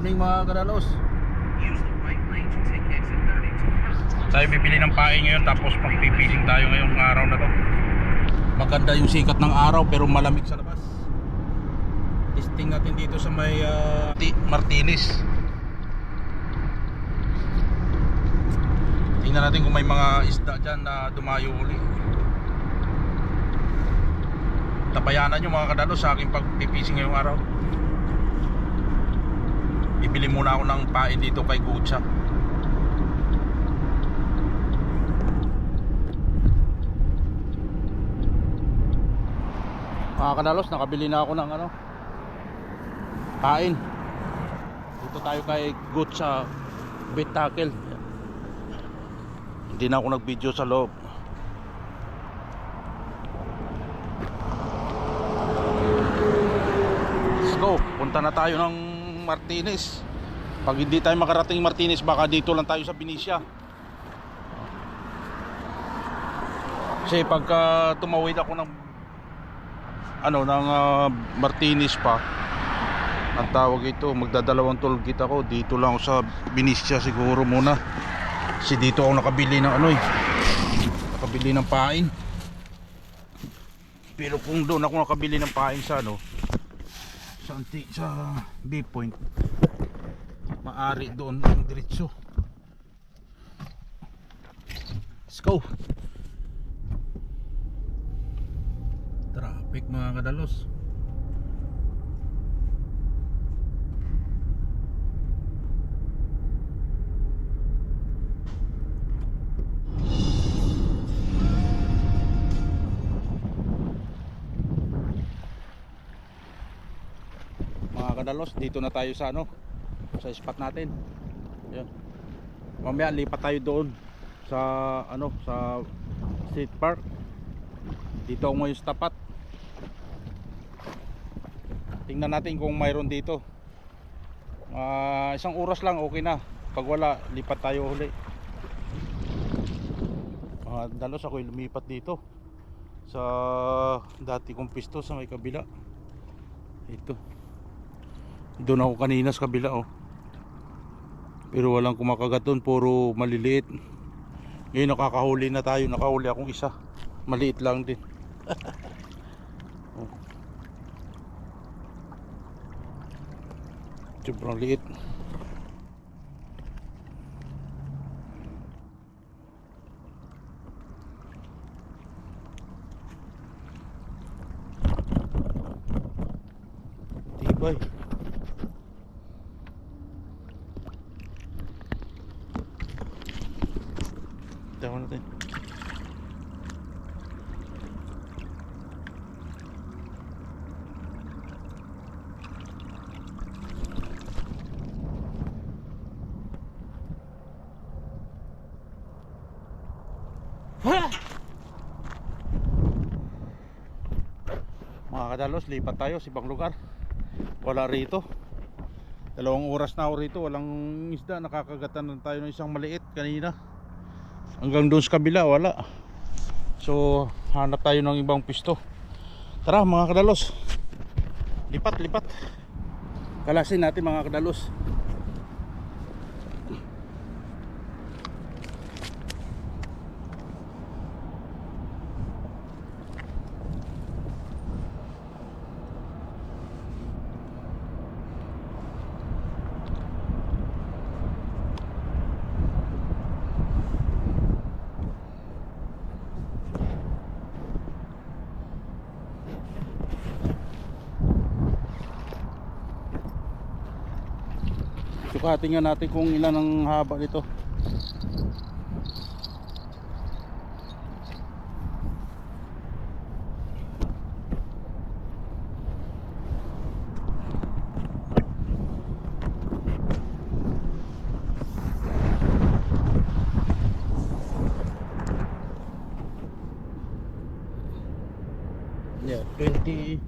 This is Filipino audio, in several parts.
morning mga kadalos. Tayo bibili ng paing ngayon, tapos magpipising tayo ngayong araw na to. Maganda yung sikat ng araw pero malamig sa labas. Testing natin dito sa may Martinez. tingnan natin kung may mga isda dyan na dumayo uli. Tabayanan nyo mga kadalos sa aking pagpipising ngayong araw. Bibili muna ako ng pain dito kay Gutsa. Mga kadalos, nakabili na ako ng pain. Dito tayo kay Gutsa Bait Tackle. Hindi na ako nag-video sa loob. Let's go, punta na tayo ng Martinez. Pag hindi tayo makarating Martinez, baka dito lang tayo sa Benicia. Kasi pagka tumawid ako ng Martinez pa, ang tawag ito, magdadalawang tollgate ako. Dito lang ako sa Benicia siguro muna. Kasi dito ako nakabili ng nakabili ng pain. Pero kung doon ako nakabili ng pain sa sa B Point, maari doon ang diretso. Let's go. Traffic mga kadalos. Mga kadalos, dito na tayo sa sa spot natin. Ayun. Mamaya lipat tayo doon sa sa State Park. Dito ako ngayon sa tapat. Tingnan natin kung mayroon dito. Isang oras lang okay na. Pag wala, lipat tayo uli. Dalos ako lumipat dito sa dati kong pisto sa may kabila. Ito. Doon ako kanina sa kabila pero walang kumakagat doon, puro maliliit. Ngayon nakakahuli na tayo. Nakahuli akong isa, maliit lang din. Sobrang liit. Tibay. Tawa natin. Mga kadalos, lipat tayo sa ibang lugar. Wala rito. 2 oras na ako rito, walang isda. Nakakagatan na tayo ng isang maliit kanina. Hanggang doon sa kabila wala. So hanap tayo ng ibang pisto. Tara mga kadalos, lipat. Kalasin natin mga kadalos. Sukatin nga natin kung ilan ang haba nito. Yeah, 22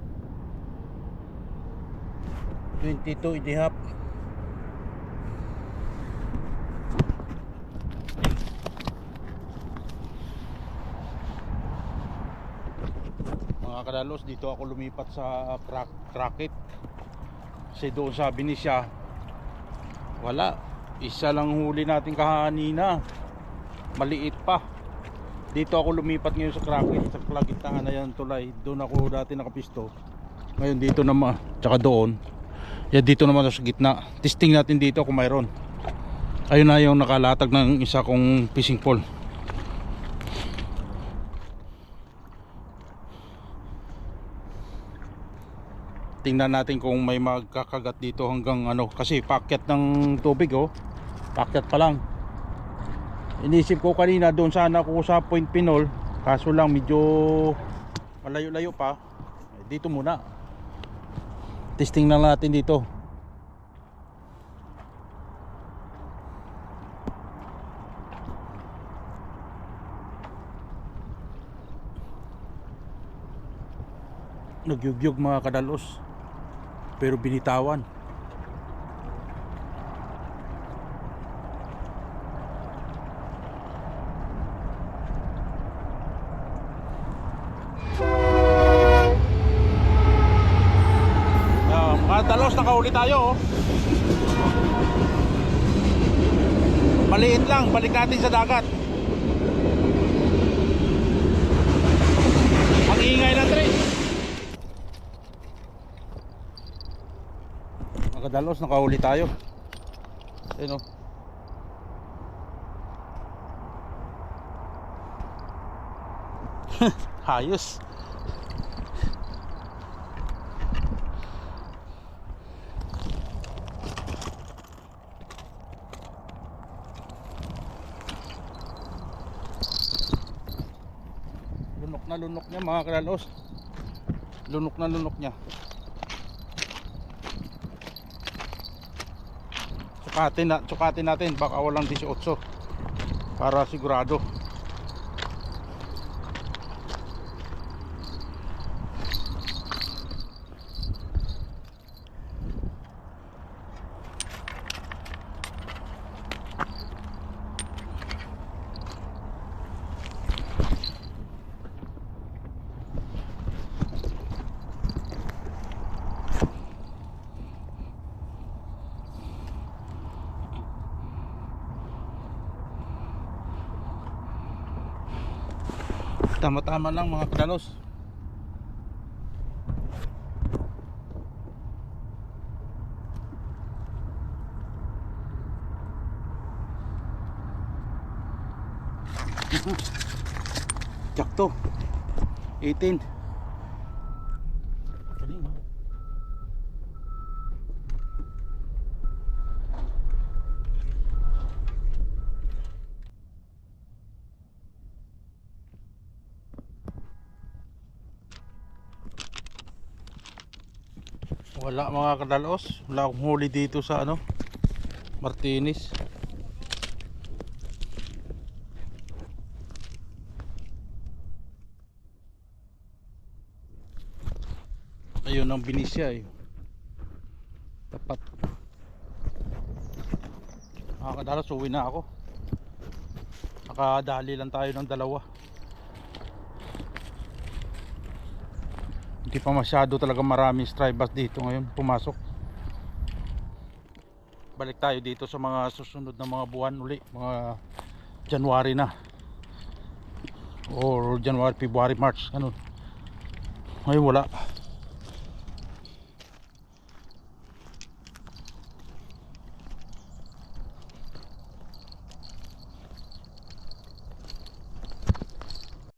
and a half. Mga kadalos, dito ako lumipat sa Crockett. Kasi doon sa Benicia Wala. Isa lang huli natin kahanina. Maliit pa. Dito ako lumipat ngayon sa Kraken, sa kalagitnaan na yan tulay. Doon ako dati nakapisto. Ngayon dito naman, tsaka doon. Yan dito naman sa gitna. Testing natin dito kung mayroon. Ayun na yung nakalatag ng isa kong fishing pole. Tingnan natin kung may magkakagat dito hanggang ano, kasi paakyat ng tubig oh. Paakyat pa lang. Inisip ko kanina doon sana ako sa Point Pinol, kaso lang medyo malayo-layo pa. Dito muna. Testing na natin dito. Nagyugyug mga kadalos, pero binitawan. Mga dalos, nakahuli tayo oh. Maliit lang, balik natin sa dagat. Ang ingay ng train. Mga dalos, nakahuli tayo. Ayun oh. Hayos. Lunok niya mga kalalos. Lunok na lunok niya. Sukatin natin baka walang 18 para sigurado. Tama-tama lang mga kadalos. Jakto 18. Wala mga kadalos, wala akong huli dito sa ano, Martinez. Ayun ang binisya eh. Tapat. Mga kadalos, uwi na ako. Nakadali lang tayo ng dalawa. Hindi pa masyado talaga maraming striped bass dito ngayon pumasok. Balik tayo dito sa mga susunod na mga buwan uli, mga January na or January, February, March, ganun. Ngayon wala.